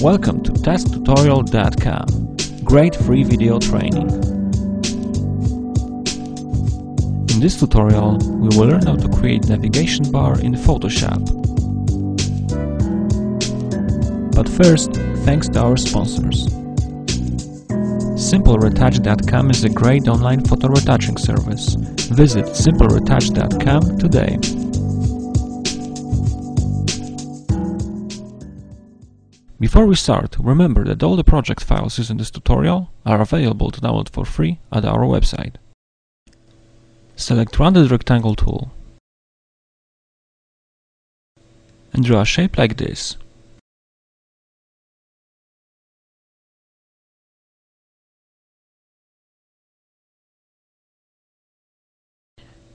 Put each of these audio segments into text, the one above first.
Welcome to testtutorial.com. Great free video training. In this tutorial, we will learn how to create navigation bar in Photoshop. But first, thanks to our sponsors. SimpleRetouch.com is a great online photo retouching service. Visit SimpleRetouch.com today. Before we start, remember that all the project files used in this tutorial are available to download for free at our website. Select Rounded Rectangle tool and draw a shape like this.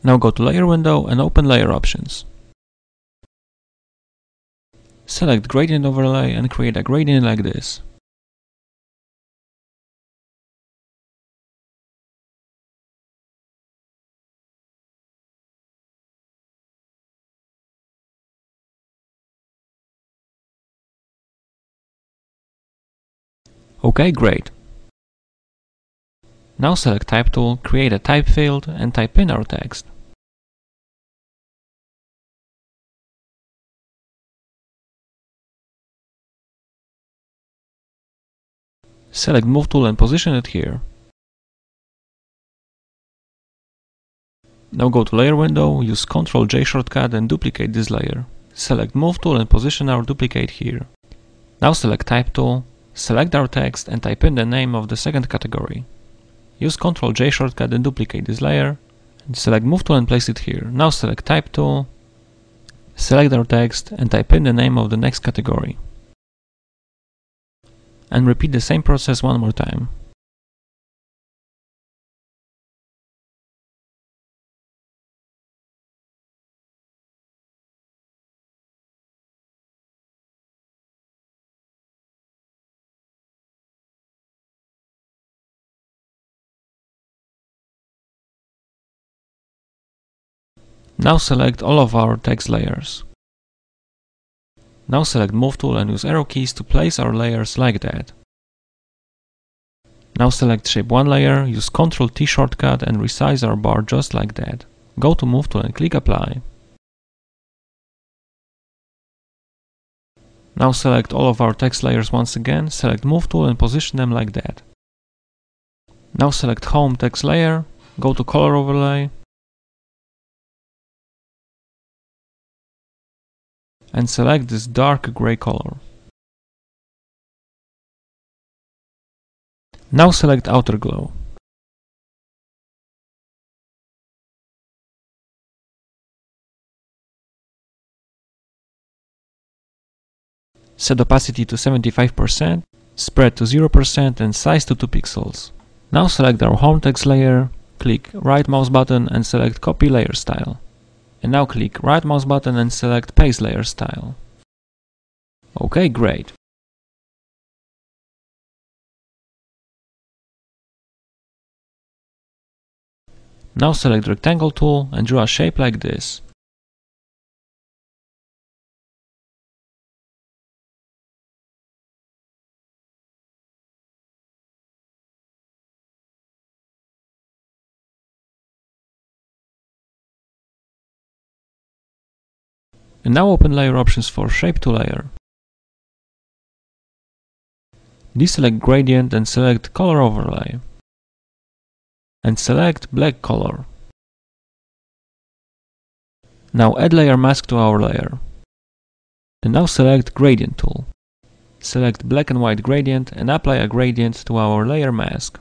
Now go to Layer window and open Layer options. Select Gradient Overlay and create a gradient like this. OK, great. Now select Type tool, create a type field and type in our text. Select Move tool and position it here. Now go to Layer window, use Ctrl-J shortcut and duplicate this layer. Select Move tool and position our duplicate here. Now select Type tool, select our text and type in the name of the second category. Use Ctrl-J shortcut and duplicate this layer. And select Move tool and place it here. Now select Type tool, select our text and type in the name of the next category. And repeat the same process one more time. Now select all of our text layers. Now select Move tool and use arrow keys to place our layers like that. Now select Shape 1 layer, use Ctrl-T shortcut and resize our bar just like that. Go to Move tool and click Apply. Now select all of our text layers once again, select Move tool and position them like that. Now select Home text layer, go to Color Overlay, and select this dark gray color. Now select Outer Glow. Set opacity to 75%, spread to 0% and size to 2 pixels. Now select our home text layer, click right mouse button and select Copy Layer Style. And now click right mouse button and select Paste Layer Style. OK, great. Now select Rectangle tool and draw a shape like this. And now open Layer options for Shape to layer. Deselect Gradient and select Color Overlay. And select Black color. Now add Layer Mask to our layer. And now select Gradient tool. Select Black and White Gradient and apply a gradient to our layer mask.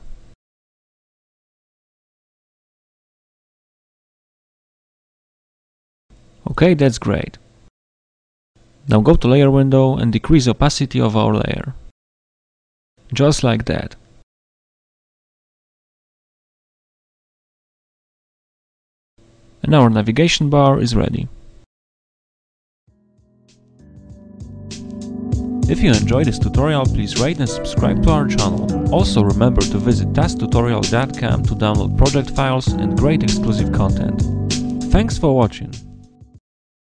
OK, that's great. Now go to Layer window and decrease the opacity of our layer. Just like that. And our navigation bar is ready. If you enjoyed this tutorial, please rate and subscribe to our channel. Also remember to visit testtutorial.com to download project files and great exclusive content. Thanks for watching.